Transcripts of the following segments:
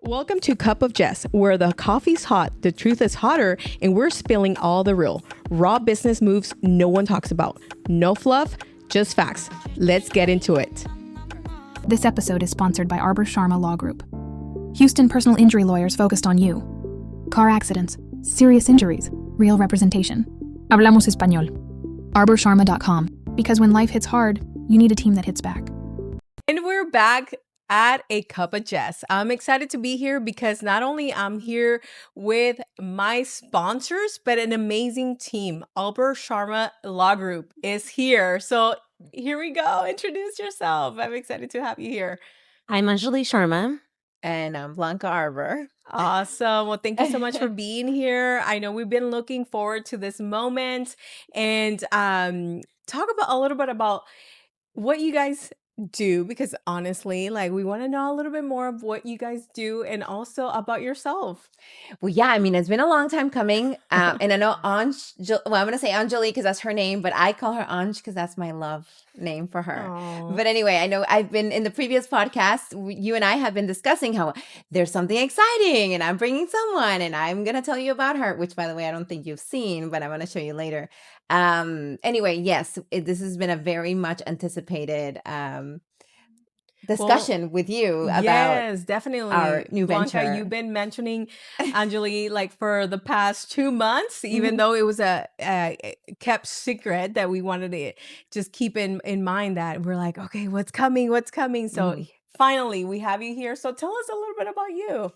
Welcome to Cup of Jess, where the coffee's hot, the truth is hotter, and we're spilling all the real, raw business moves no one talks about. No fluff, just facts. Let's get into it. This episode is sponsored by Arbour Sharma Law Group. Houston personal injury lawyers focused on you. Car accidents, serious injuries, real representation. Hablamos español. ArbourSharma.com. Because when life hits hard, you need a team that hits back. And we're back at A Cup of Jess. I'm excited to be here because not only I'm here with my sponsors, but an amazing team. Arbour Sharma Law Group is here. So here we go. Introduce yourself. I'm excited to have you here. I'm Anjali Sharma. And I'm Blanca Arbour. Awesome. Well, thank you so much for being here. I know we've been looking forward to this moment and talk about a little bit about what you guys do, because honestly, like, we want to know a little bit more of what you guys do and also about yourself. Well, yeah, I mean, it's been a long time coming. And I know Anj, I'm going to say Anjali because that's her name, but I call her Anj because that's my love name for her. Aww. But anyway, I know I've been in the previous podcast, you and I have been discussing how there's something exciting and I'm bringing someone and I'm going to tell you about her, which, by the way, I don't think you've seen, but I'm going to show you later. Anyway, yes, this has been a very much anticipated discussion with you about yes, definitely our new Blanca, venture. you've been mentioning Anjali like for the past 2 months, even though it was a kept secret that we wanted to just keep in mind that we're like, okay, what's coming? So finally we have you here. So tell us a little bit about you.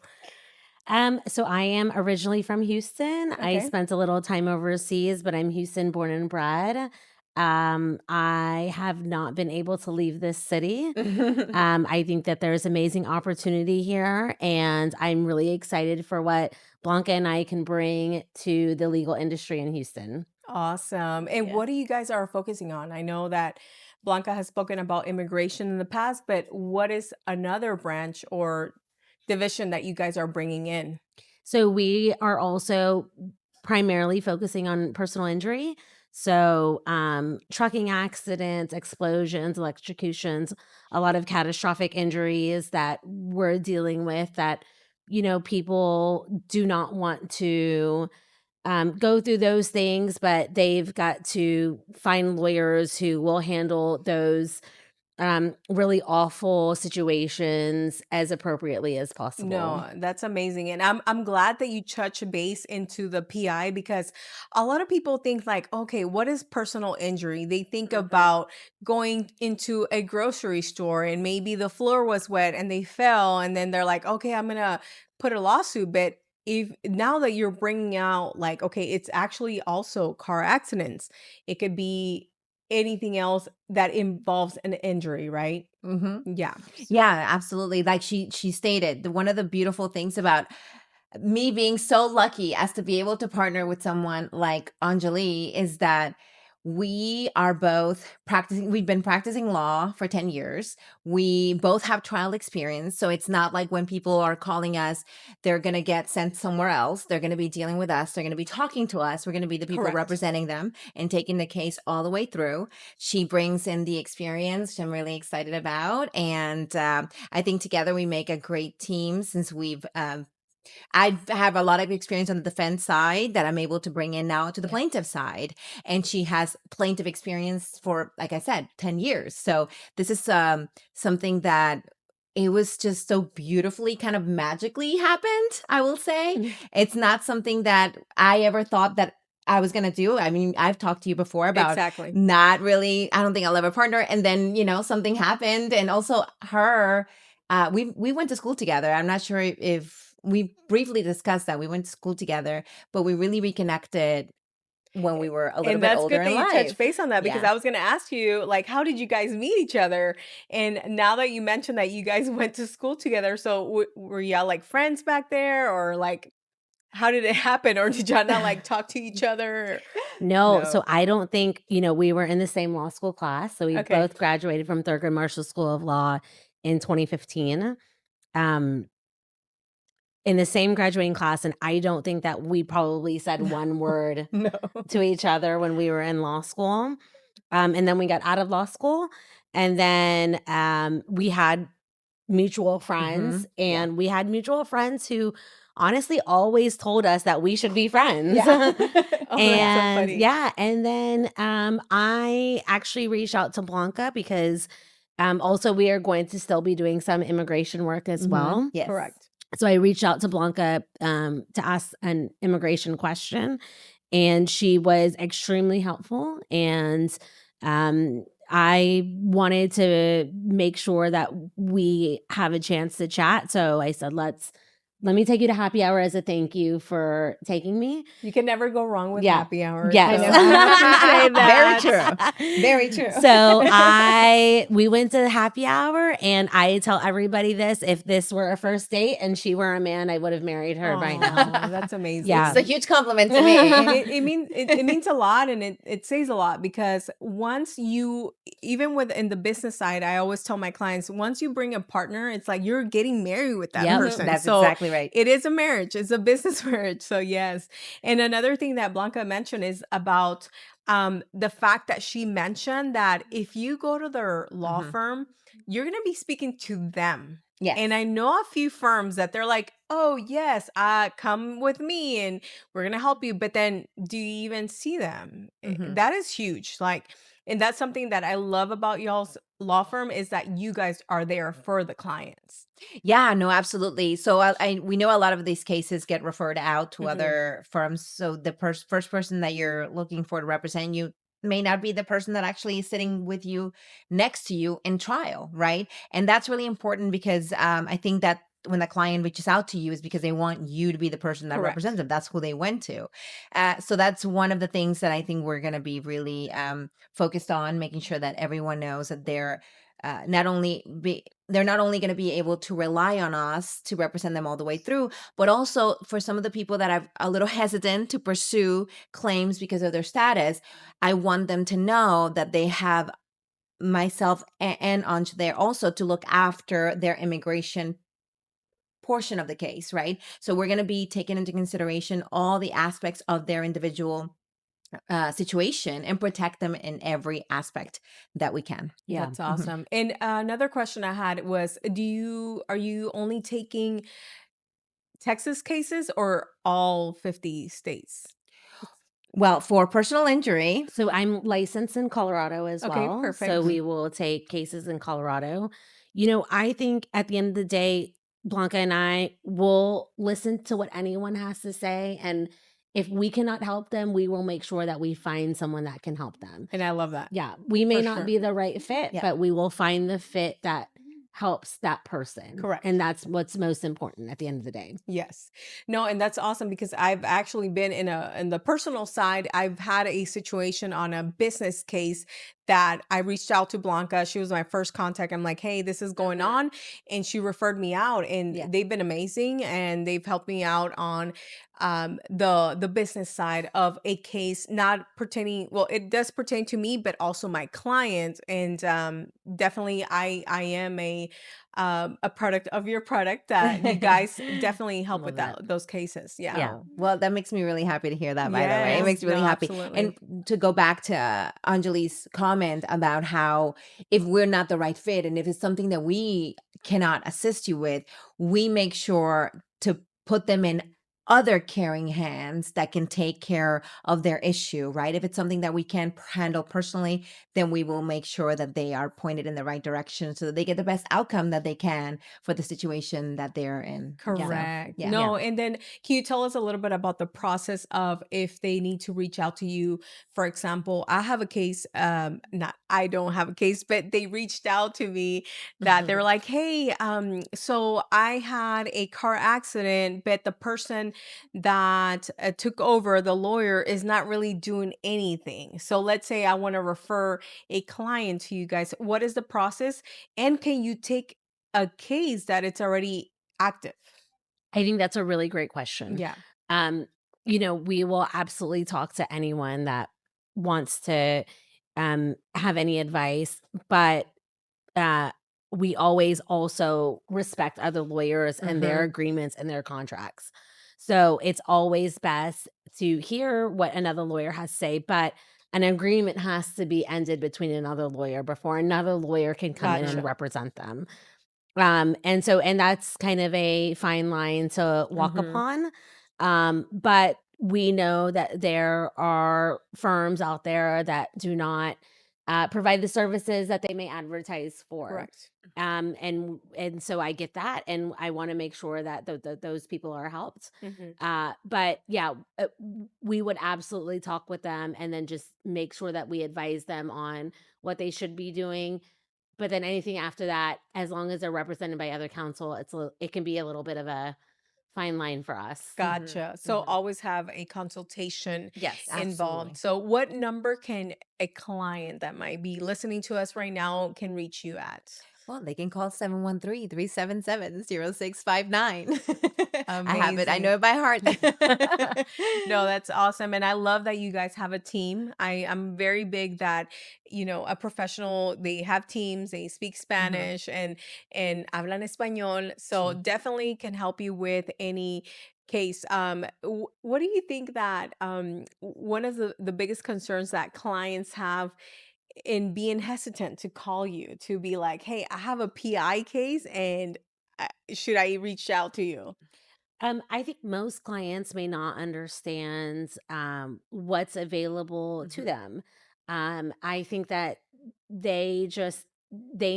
So I am originally from Houston. Okay. I spent a little time overseas, but I'm Houston born and bred. I have not been able to leave this city. I think that there's amazing opportunity here, and I'm really excited for what Blanca and I can bring to the legal industry in Houston. Awesome. And what do you guys are focusing on? I know that Blanca has spoken about immigration in the past, but what is another branch or division that you guys are bringing in? So we are also primarily focusing on personal injury. So trucking accidents, explosions, electrocutions, a lot of catastrophic injuries that we're dealing with that, you know, people do not want to go through those things, but they've got to find lawyers who will handle those really awful situations as appropriately as possible. No, that's amazing. And I'm glad that you touch base into the PI, because a lot of people think like, okay, what is personal injury? They think about going into a grocery store and maybe the floor was wet and they fell, and then they're like, okay, I'm going to put a lawsuit. But if now that you're bringing out like, okay, it's actually also car accidents, it could be anything else that involves an injury, right? Yeah. Yeah, absolutely. Like she stated, one of the beautiful things about me being so lucky as to be able to partner with someone like Anjali is that we are both practicing. We've been practicing law for 10 years. We both have trial experience. So it's not like when people are calling us, they're going to get sent somewhere else. They're going to be dealing with us. They're going to be talking to us. We're going to be the people Correct. representing them and taking the case all the way through. She brings in the experience, which I'm really excited about. And I think together we make a great team, since I have a lot of experience on the defense side that I'm able to bring in now to the plaintiff side. And she has plaintiff experience for, like I said, 10 years. So this is something that it was just so beautifully kind of magically happened, I will say. It's not something that I ever thought that I was going to do. I mean, I've talked to you before about not really, I don't think I'll ever partner. And then, something happened. And also her, we went to school together. I'm not sure if we briefly discussed that. We went to school together, but we really reconnected when we were a little bit older in life. And that's good that you touched base on that, because I was going to ask you, like, how did you guys meet each other? And now that you mentioned that you guys went to school together, so were y'all like friends back there, or like, how did it happen? Or did y'all not like talk to each other? No. So I don't think, we were in the same law school class. So we both graduated from Thurgood Marshall School of Law in 2015. In the same graduating class, and I don't think that we probably said one word to each other when we were in law school. And then we got out of law school, and then we had mutual friends, Yeah. and we had mutual friends who honestly always told us that we should be friends. Yeah. Oh, that's so And funny. yeah, and then I actually reached out to Blanca because also we are going to still be doing some immigration work as well. Yes. Correct. So I reached out to Blanca to ask an immigration question, and she was extremely helpful. And I wanted to make sure that we have a chance to chat. So I said, let me take you to happy hour as a thank you for taking me. You can never go wrong with Yeah. happy hour. Yes. So I have to say Very that. true. Very true. So we went to the happy hour, and I tell everybody this: if this were a first date and she were a man, I would have married her by now. Aw, that's amazing. Yeah. It's a huge compliment to me. It means a lot, and it says a lot, because once you, even in the business side, I always tell my clients, once you bring a partner, it's like you're getting married with that Yep. person. That's So exactly right. it is a marriage. It's a business marriage. So yes. And another thing that Blanca mentioned is about the fact that she mentioned that if you go to their law firm, you're going to be speaking to them. Yes. And I know a few firms that they're like, oh, yes, come with me and we're going to help you. But then do you even see them? That is huge. Like, and that's something that I love about y'all's law firm, is that you guys are there for the clients. Yeah, no, absolutely. So we know a lot of these cases get referred out to Mhm. other firms. So the first person that you're looking for to represent you may not be the person that actually is sitting with you next to you in trial, right? And that's really important because I think that when the client reaches out to you is because they want you to be the person that Correct. represents them. That's who they went to. So that's one of the things that I think we're going to be really focused on, making sure that everyone knows that they're not only going to be able to rely on us to represent them all the way through, but also for some of the people that are a little hesitant to pursue claims because of their status, I want them to know that they have myself and Anj there also to look after their immigration portion of the case, right? So we're going to be taking into consideration all the aspects of their individual situation and protect them in every aspect that we can. Yeah. That's awesome. And another question I had was, are you only taking Texas cases or all 50 states? Well, for personal injury, So I'm licensed in Colorado as Okay, well. perfect. So we will take cases in Colorado. I think at the end of the day, Blanca and I will listen to what anyone has to say. And if we cannot help them, we will make sure that we find someone that can help them. And I love that. Yeah. We may For not sure. be the right fit, Yeah. but we will find the fit that helps that person. Correct. And that's what's most important at the end of the day. Yes. No, and that's awesome, because I've actually been in the personal side. I've had a situation on a business case that I reached out to Blanca. She was my first contact. I'm like, hey, this is going on. And she referred me out, and they've been amazing, and they've helped me out on the business side of a case, not pertaining, well, it does pertain to me, but also my client. And definitely I am a product of your product, that you guys definitely help with those cases. Yeah. Well, that makes me really happy to hear that, by the way. It Yes, makes me really no, happy. absolutely. And to go back to Anjali's comment about how if we're not the right fit and if it's something that we cannot assist you with, we make sure to put them in other caring hands that can take care of their issue, right? If it's something that we can't handle personally, then we will make sure that they are pointed in the right direction so that they get the best outcome that they can for the situation that they're in. Correct. Yeah. No, and then can you tell us a little bit about the process of if they need to reach out to you? For example, I have a case, not I don't have a case, but they reached out to me that they were like, hey, so I had a car accident, but the person that took over, the lawyer, is not really doing anything. So let's say I want to refer a client to you guys. What is the process? And can you take a case that it's already active? I think that's a really great question. Yeah. We will absolutely talk to anyone that wants to have any advice, but we always also respect other lawyers and their agreements and their contracts. So it's always best to hear what another lawyer has to say, but an agreement has to be ended between another lawyer before another lawyer can come in and Gotcha. represent them. And that's kind of a fine line to walk Mhm. upon. But we know that there are firms out there that do not provide the services that they may advertise for. Correct. And so I get that, and I want to make sure that those people are helped. Mhm. But yeah, we would absolutely talk with them, and then just make sure that we advise them on what they should be doing. But then anything after that, as long as they're represented by other counsel, it can be a little bit of a fine line for us. Gotcha. So always have a consultation Yes, involved. absolutely. So what number can a client that might be listening to us right now can reach you at? Well, they can call 713-377-0659. I have it. I know Amazing. it by heart. No, that's awesome. And I love that you guys have a team. I'm very big that, a professional, they have teams, they speak Mhm. Spanish and hablan español. So Sí. definitely can help you with any case. What do you think that one of the biggest concerns that clients have in being hesitant to call you to be like, hey, I have a PI case and should I reach out to you? I think most clients may not understand what's available to Mhm. them. I think that they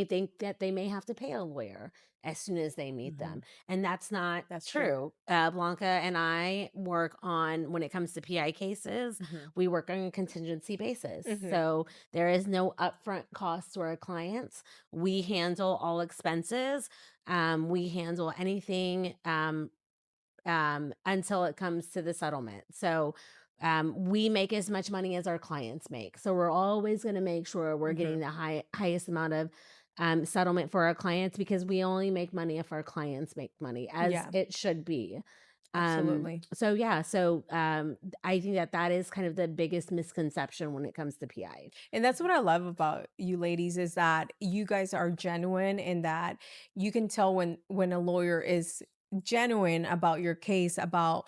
think that they may have to pay a lawyer as soon as they meet them, Mhm. and that's not That's true. true. Blanca and I work on, when it comes to PI cases, Mhm. we work on a contingency basis. Hmm. So there is no upfront cost to our clients. We handle all expenses. We handle anything. Until it comes to the settlement. So we make as much money as our clients make. So we're always going to make sure we're Hmm. getting the highest amount of settlement for our clients, because we only make money if our clients make money, as Yeah, it should be. absolutely. So yeah, I think that is kind of the biggest misconception when it comes to PI. And that's what I love about you ladies is that you guys are genuine and that you can tell when a lawyer is genuine about your case, about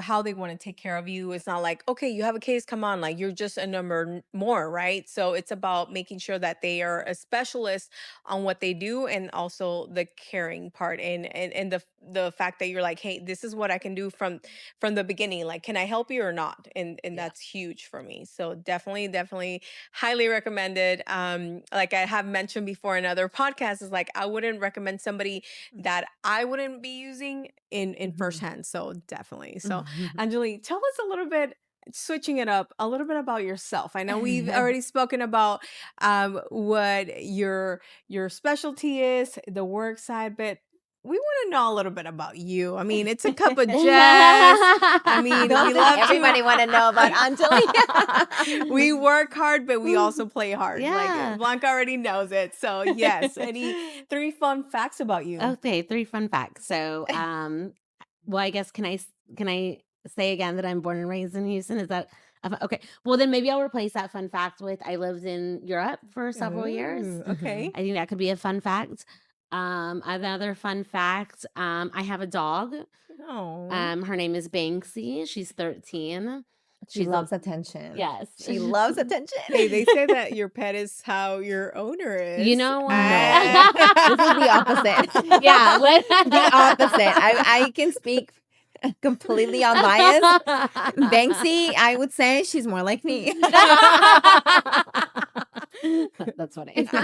how they want to take care of you. It's not like, okay, you have a case, come on, like you're just a number more, right? So it's about making sure that they are a specialist on what they do and also the caring part and the fact that you're like, hey, this is what I can do from the beginning. Like, can I help you or not? And Yeah. that's huge for me. So definitely highly recommended. Like I have mentioned before in other podcasts, is like I wouldn't recommend somebody that I wouldn't be using in Mhm. firsthand. So definitely. So Mhm. Anjali, tell us a little bit, switching it up, a little bit about yourself. I know we've already spoken about what your specialty is, the work side, but we want to know a little bit about you. I mean, it's a cup of Jess. I mean, Don't we just love to everybody want to know about Anjali? we work hard, but we also play hard. Like Yeah. Blanca already knows it. So yes, any three fun facts about you? Okay, 3 fun facts. So, well, I guess can I say again that I'm born and raised in Houston? Is that okay? Well, then maybe I'll replace that fun fact with I lived in Europe for several years. Ooh, Mhm. okay. I think that could be a fun fact. Another fun fact, I have a dog. Oh, Her name is Banksy. She's 13. She She's a loves attention. yes. She loves attention. hey, they say that your pet is how your owner You is. know No. what? This is the opposite. Yeah, what? The opposite. I can speak completely unbiased. Banksy, I would say she's more like me. That's funny. Es la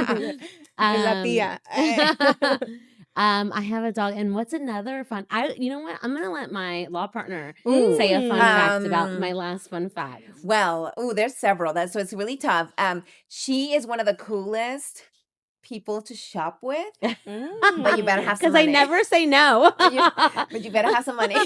um, tía. I have a dog, and what's another fun? You know what? I'm gonna let my law partner Ooh. say a fun Mm. fact about my last fun fact. Well, there's several. So it's really tough. She is one of the coolest people to shop with, but you better have some Because I money. never say no. But you better have some money.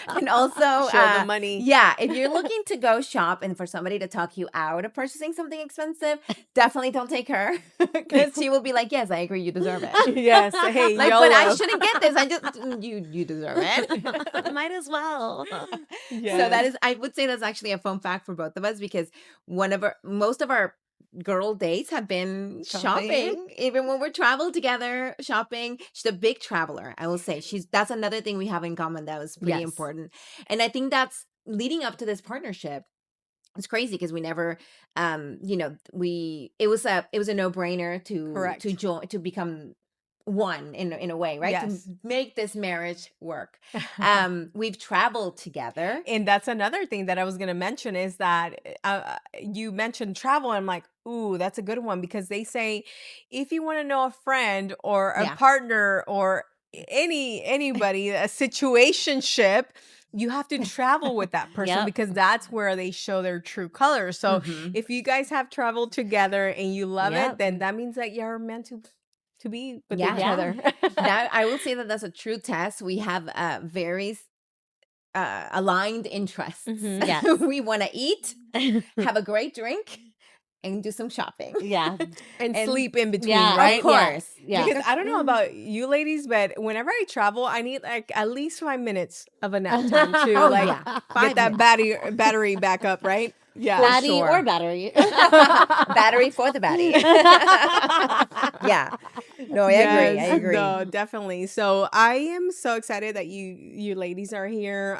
And also, Show the money. yeah, if you're looking to go shop and for somebody to talk you out of purchasing something expensive, definitely don't take her, because she will be like, yes, I agree, you deserve it. Yes. Hey, Like, but I YOLO. shouldn't get this. I just you deserve it. Might as well. So Yes. that is, I would say that's actually a fun fact for both of us, because most of our girl dates have been shopping. Even when we're traveled together shopping. She's a big traveler, I will say. That's another thing we have in common that was pretty Yes. important. And I think that's leading up to this partnership. It's crazy because we never it was a no-brainer to Correct. join, to become one in a way, right? To Yes. make this marriage work. We've traveled together. And that's another thing that I was going to mention is that you mentioned travel. And I'm like, ooh, that's a good one because they say if you want to know a friend or a Yeah. partner or anybody, a situationship, you have to travel with that person Yep. because that's where they show their true colors. So Hmm. if you guys have traveled together and you love it, Yep. then that means that you're meant to be with each Yeah. Yeah. other. That I will say that that's a true test. We have very aligned interests. Mhm. Yes. We want to eat, have a great drink, and do some shopping. Yeah. And And sleep in between, Yeah. of right? Yeah. course, Yeah. Because I don't know about you ladies, but whenever I travel, I need like at least 5 minutes of a nap time to oh like yeah, get 5 that minutes battery back up, right? for Yeah. Fatty or sure. battery. Battery for the batty. Yeah. No, I agree. I Yes, agree. no, definitely. So I am so excited that you ladies are here.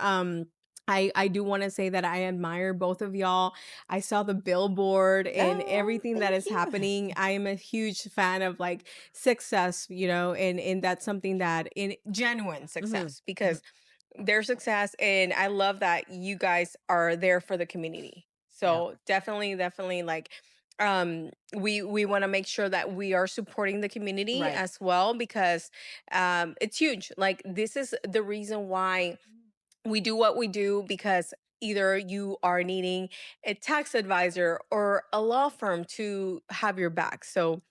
I do want to say that I admire both of y'all. I saw the billboard and Oh, everything that thank is you. happening. I am a huge fan of like success, and that's something that in genuine Hmm. success because their success and I love that you guys are there for the community. Yeah. So definitely like we want to make sure that we are supporting the community Right. as well because it's huge. Like this is the reason why we do what we do because either you are needing a tax advisor or a law firm to have your back. So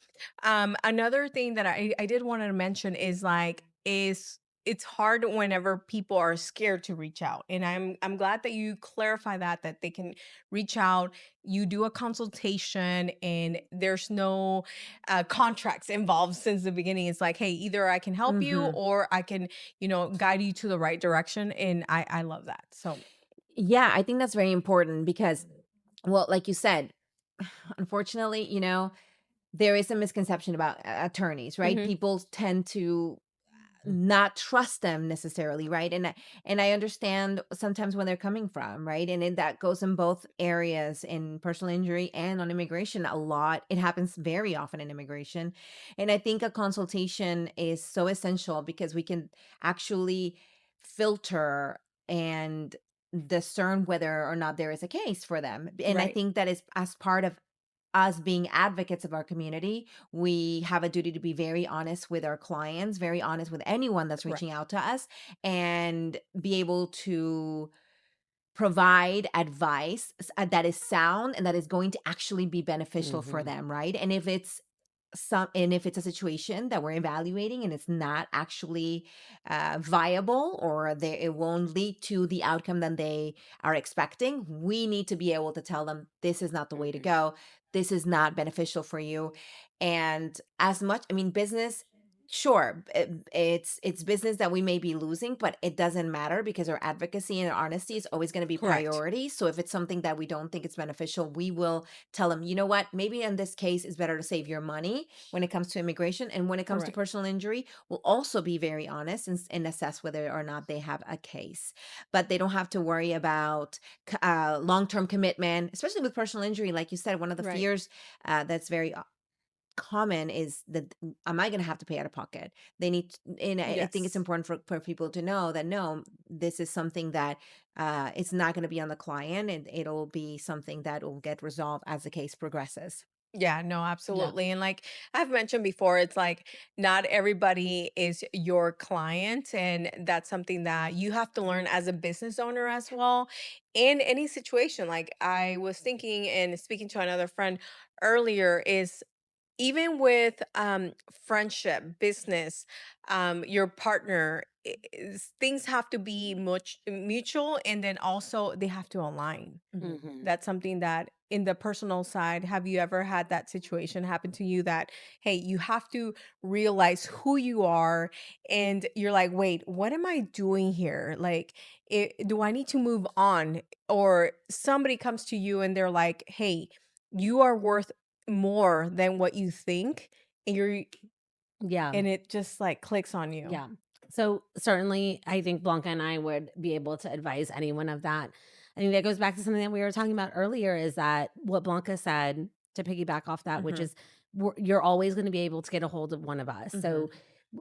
another thing that I did want to mention is like is it's hard whenever people are scared to reach out. And I'm glad that you clarify that they can reach out. You do a consultation and there's no contracts involved since the beginning. It's like, hey, either I can help you Hmm. or I can, guide you to the right direction. And I love that. So Yeah, I think that's very important because, well, like you said, unfortunately, there is a misconception about attorneys, right? mhm, People tend to not trust them necessarily, right? And I understand sometimes when they're coming from, right? And that goes in both areas, in personal injury and on immigration. A lot, it happens very often in immigration. And I think a consultation is so essential because we can actually filter and discern whether or not there is a case for them. And I right, think that is as part of us being advocates of our community, we have a duty to be very honest with our clients, very honest with anyone that's reaching correct, out to us, and be able to provide advice that is sound and that is going to actually be beneficial for Mhm. them, right? And if it's a situation that we're evaluating and it's not actually viable, or it won't lead to the outcome that they are expecting, we need to be able to tell them this is not the way to Mhm. go, this is not beneficial for you. And as much, I mean, business, sure, it's business that we may be losing, but it doesn't matter because our advocacy and our honesty is always going to be correct, priority. So if it's something that we don't think it's beneficial, we will tell them, you know what, maybe in this case it's better to save your money when it comes to immigration. And when it comes to correct, personal injury, we'll also be very honest and assess whether or not they have a case. But they don't have to worry about long-term commitment, especially with personal injury. Like you said, one of the right. fears that's very common is that, am I going to have to pay out of pocket? They need and I think it's Yes. important for people to know that no, this is something that it's not going to be on the client, and it'll be something that will get resolved as the case progresses. Yeah, no, Yeah. absolutely. And like I've mentioned before, it's like not everybody is your client. And that's something that you have to learn as a business owner as well. In any situation, like I was thinking and speaking to another friend earlier, is even with friendship, business, your partner, things have to be much mutual and then also they have to align. Mhm. Mhm. That's something that in the personal side, have you ever had that situation happen to you that, hey, you have to realize who you are and you're like, wait, what am I doing here? Like, do I need to move on? Or somebody comes to you and they're like, hey, you are worth more than what you think. And Yeah. it just like clicks on you. Yeah. So certainly, I think Blanca and I would be able to advise anyone of that. I think that goes back to something that we were talking about earlier is that what Blanca said, to piggyback off that, which Hmm. is you're always going to be able to get a hold of one of us. Hmm. So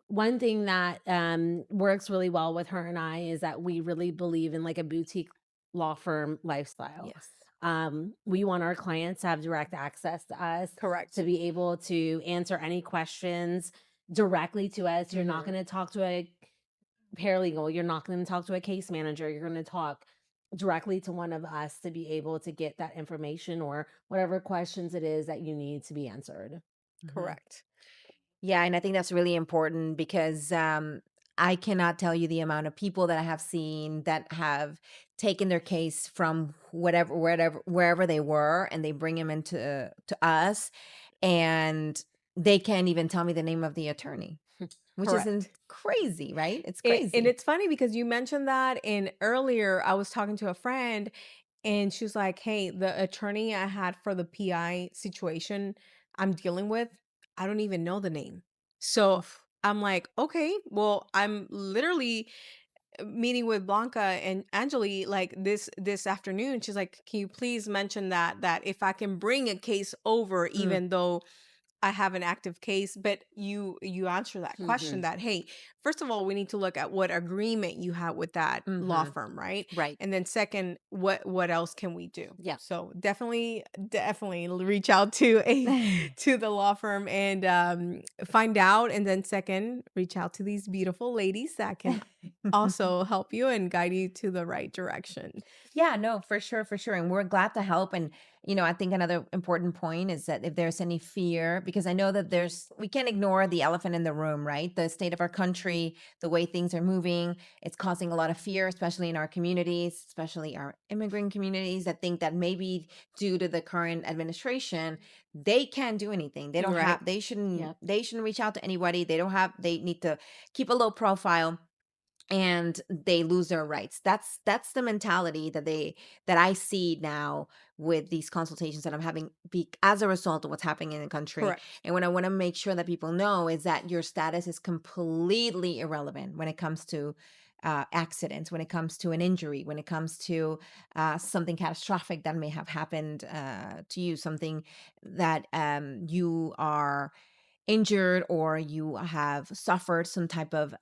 one thing that works really well with her and I is that we really believe in like a boutique law firm lifestyle. Yes. We want our clients to have direct access to us, Correct. to be able to answer any questions directly to us. You're not Mhm. going to talk to a paralegal. You're not going to talk to a case manager. You're going to talk directly to one of us to be able to get that information or whatever questions it is that you need to be answered. Mhm. Correct. Yeah, and I think that's really important because I cannot tell you the amount of people that I have seen that have taken their case from wherever they were, and they bring them into to us, and they can't even tell me the name of the attorney, which isn't Correct. crazy, right? It's And crazy. it's funny because you mentioned that, and earlier I was talking to a friend and she was like, "Hey, the attorney I had for the PI situation I'm dealing with, I don't even know the name." So Oof. I'm like, "Okay, well, I'm literally meeting with Blanca and Angeli like this afternoon." She's like, "Can you please mention that if I can bring a case over, Mm, even though I have an active case." But you answer that question Mhm. that, hey, first of all, we need to look at what agreement you have with that law mhm. firm, right? Right. And then second, what else can we do? Yeah. So definitely reach out to a to the law firm and find out. And then second, reach out to these beautiful ladies that can also help you and guide you to the right direction. Yeah, no, for sure, for sure. And we're glad to help. And, I think another important point is that if there's any fear, because I know that we can't ignore the elephant in the room, right? The state of our country, the way things are moving, it's causing a lot of fear, especially in our communities, especially our immigrant communities that think that maybe due to the current administration, they can't do anything. They don't Right. have, they shouldn't, Yep. they shouldn't reach out to anybody. They need to keep a low profile, and they lose their rights. That's the mentality that I see now with these consultations that I'm having as a result of what's happening in the country. Correct. And what I want to make sure that people know is that your status is completely irrelevant when it comes to accidents, when it comes to an injury, when it comes to something catastrophic that may have happened to you, something that you are injured or you have suffered some type of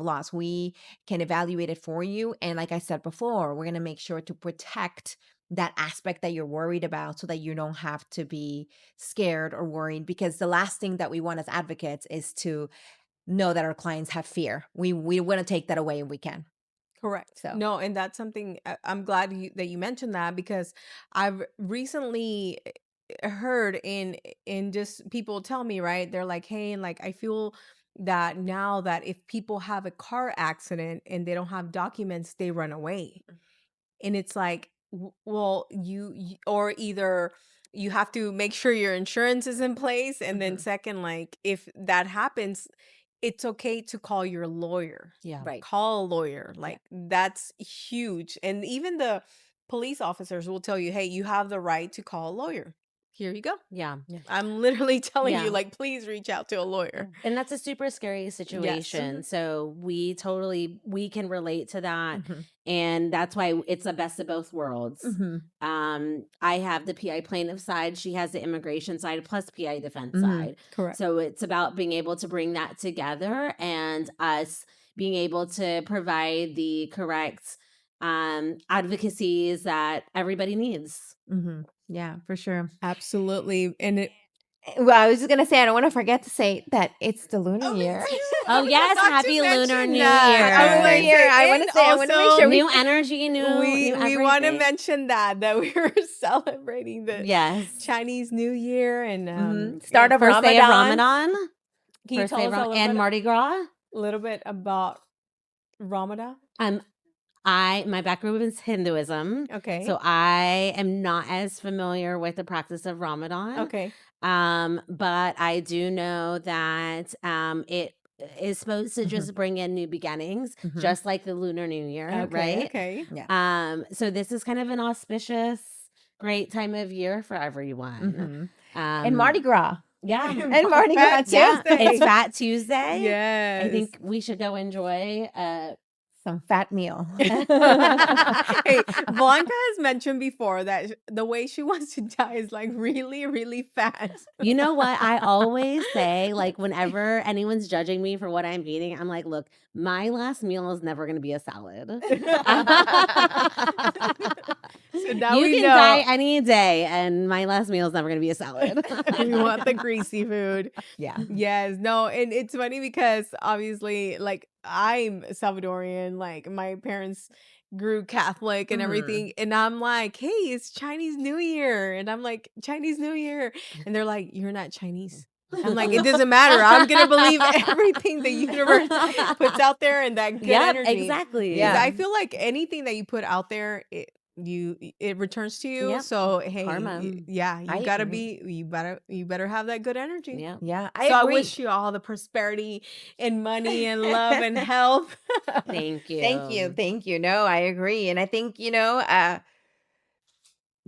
loss. We can evaluate it for you, and like I said before, we're going to make sure to protect that aspect that you're worried about so that you don't have to be scared or worried, because the last thing that we want as advocates is to know that our clients have fear. We want to take that away if we can. Correct. So No, and that's something I'm glad that you mentioned that because I've recently heard in just people tell me, right? They're like, "Hey, like I feel that now that if people have a car accident and they don't have documents, they run away." And it's like, well, or either you have to make sure your insurance is in place, and then mhm, second, like if that happens, it's okay to call your lawyer. Yeah. right. Call a lawyer. Yeah. Like that's huge. And even the police officers will tell you, hey, you have the right to call a lawyer. Here you go. Yeah. Yeah. I'm literally telling you, Yeah. like, please reach out to a lawyer. And that's a super scary Yes. situation. So we can relate to that. Mhm, And that's why it's the best of both worlds. mhm, I have the PI plaintiff side, she has the immigration side plus PI defense mhm. side. Correct. So it's about being able to bring that together and us being able to provide the correct advocacies that everybody needs. Mhm. Yeah, for sure. Absolutely. And it, Well, I was just gonna say, I don't want to forget to say that it's the lunar oh, me year. too. Oh I yes, forgot to happy Lunar mention New that. I Happy was Lunar like, Year. Year. say, I want and to say, I want to make also sure New energy, new we want to everything. mention that we were celebrating the Yes. Chinese New Year and Start of First day of Ramadan. Ramadan. can you First tell day us of a and Mardi Gras. little bit about Ramadan? Um, my background is Hinduism, Okay. so I am not as familiar with the practice of Ramadan. Okay. But I do know that it is supposed to Mhm, just bring in new beginnings, mhm. just like the Lunar New Year, Okay. right? Okay. Yeah. So this is kind of an auspicious, great time of year for everyone. Mhm. And Mardi Um, Gras. yeah, And Mardi Gras Fat too. yeah, it's Tuesday. Fat Tuesday. I Yes. think we should go enjoy some fat meal. Hey, Blanca has mentioned before that the way she wants to die is like really, really fat. You know what? I always say, like, whenever anyone's judging me for what I'm eating, I'm like, look, my last meal is never going to be a salad. So now You we can die know any day, and my last meal is never going to be a salad. we want the greasy food. Yeah. Yes, no, and it's funny because obviously, like, I'm Salvadorian, like, my parents grew Catholic and Mhm. everything, and I'm like, "Hey, it's Chinese New Year," and I'm like, "Chinese New Year," and they're like, "You're not Chinese." I'm like, "It doesn't matter. I'm gonna believe everything the universe puts out there and that good Yep, energy, because exactly. I Yeah. feel like anything that you put out there, it returns to you. Yep. So hey, Karma. yeah, I agree. you better have that good energy. Yep. Yeah, I So I agree. wish you all the prosperity and money and love and health. Thank Thank you. you. Thank you. No, I agree. And I think,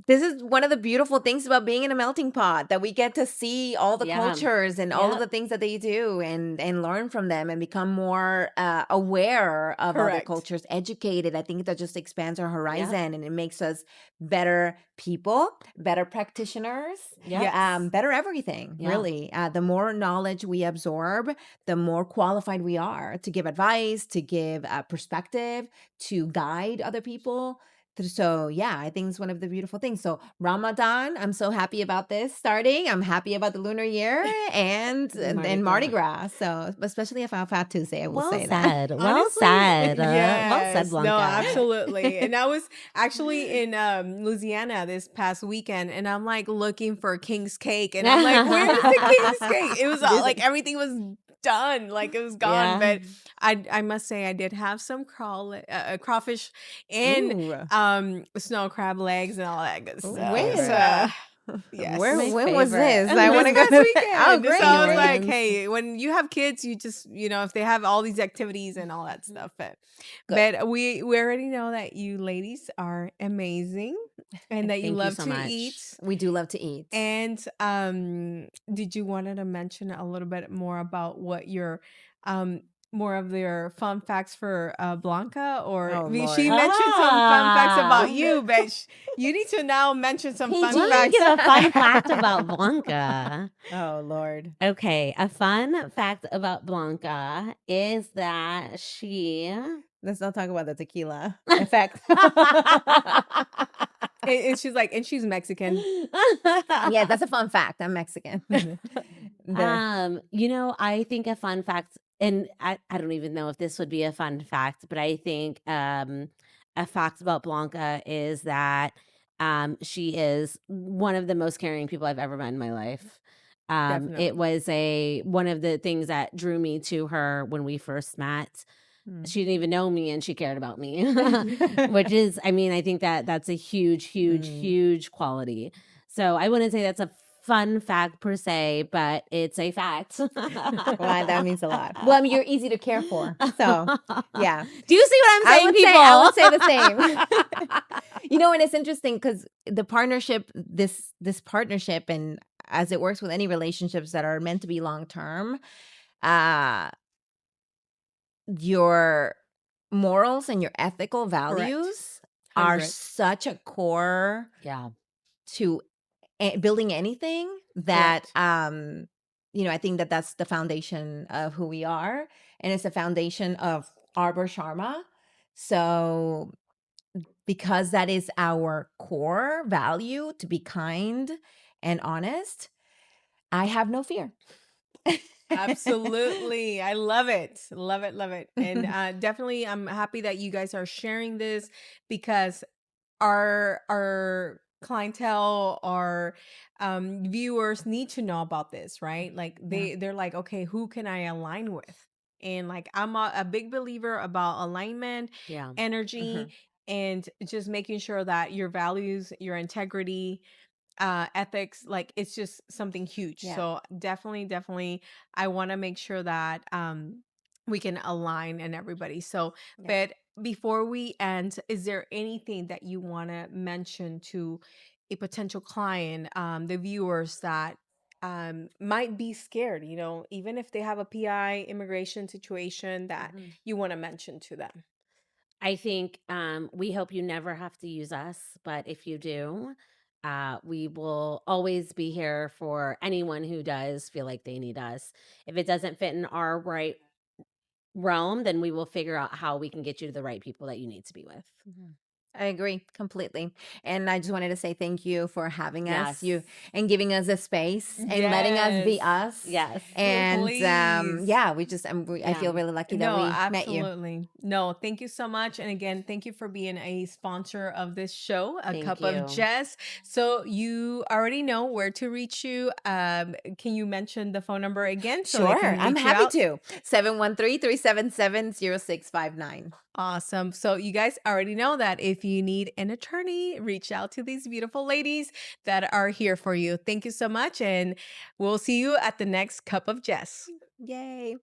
this is one of the beautiful things about being in a melting pot, that we get to see all the Yeah. cultures and all of the Yep. things that they do, and learn from them and become more aware of other Correct. cultures, educated. I think that just expands our Yep. horizon, and it makes us better people, better practitioners, Yep. Yes. better everything, Yeah. really. The more knowledge we absorb, the more qualified we are to give advice, to give perspective, to guide other people. So yeah, I think it's one of the beautiful things. So Ramadan, I'm so happy about this starting. I'm happy about the lunar year Mardi and Mardi Gras. Gras. So especially if I'll Fat Tuesday, I will Well say that. said. Well Honestly, said. Well said, yes. No, Blanca. absolutely. And I was actually in Louisiana this past weekend, and I'm like looking for King's cake, and I'm like, where's the King's cake? It was This like everything was done, like it was gone. Yeah. But I must say I did have some crawfish and ooh. snow crab legs and all that good My stuff. Where favorite. So where My yes. when was favorite. this? I want This to go past to Oh, weekend. So New I great. was like, Orleans. hey, when you have kids, you just, if they have all these activities and all that stuff. Good. But we already know that you ladies are amazing and that you Thank you love so to much. eat. We do love to eat. And did you wanted to mention a little bit more about what your um more of your fun facts for Blanca, or Oh she Lord. mentioned some fun facts about Ah. you, but you need to now mention some fun Let me PG. facts. give a fun fact about Blanca. Oh Lord. Okay, a fun fact about Blanca is that she Let's not talk about the tequila effect. And she's like, and she's Mexican. Yeah, that's a fun fact. I'm Mexican. The I think a fun fact, and I don't even know if this would be a fun fact, but I think a fact about Blanca is that she is one of the most caring people I've ever met in my life. It Definitely. was one of the things that drew me to her when we first met. Mm. She didn't even know me and she cared about me, which is, I mean, I think that that's a huge, huge, Mm. huge quality. So I wouldn't say that's a fun fact per se, but it's a fact. Well, that means a lot. Well, I mean, you're easy to care for. So, yeah. Do you see what I'm saying, people? I would say the same. And it's interesting because the partnership, this partnership, and as it works with any relationships that are meant to be long term, uh, your morals and your ethical Correct. values are 100. such a core Yeah. to building anything that Correct. I think that that's the foundation of who we are, and it's the foundation of Arbour Sharma. So because that is our core value, to be kind and honest, I have no fear. Absolutely. I love it. Love it. Love it. And definitely, I'm happy that you guys are sharing this because our clientele, our viewers need to know about this, right? Like Yeah. they're like, okay, who can I align with? And like I'm a big believer about alignment, Yeah. energy, Mhm. and just making sure that your values, your integrity, ethics, like it's just something huge. Yeah. So definitely I want to make sure that we can align and everybody. So Yeah. but before we end, is there anything that you want to mention to a potential client, the viewers that might be scared, even if they have a PI immigration situation, that Mhm. you want to mention to them? I think we hope you never have to use us, but if you do, we will always be here for anyone who does feel like they need us. If it doesn't fit in our right realm, then we will figure out how we can get you to the right people that you need to be with. Mhm. I agree completely. And I just wanted to say thank you for having us, Yes. and giving us a space and letting us Yes. be us. Yes. And Please. yeah, I Yeah. feel really lucky that No, we met you. absolutely. No, thank you so much. And again, thank you for being a sponsor of this show, A Thank Cup of you. Jess. So you already know where to reach you. Can you mention the phone number again so they Sure, can I'm reach you happy out? to. 713-377-0659. Awesome. So you guys already know that if you need an attorney, reach out to these beautiful ladies that are here for you. Thank you so much. And we'll see you at the next Cup of Jess. Yay.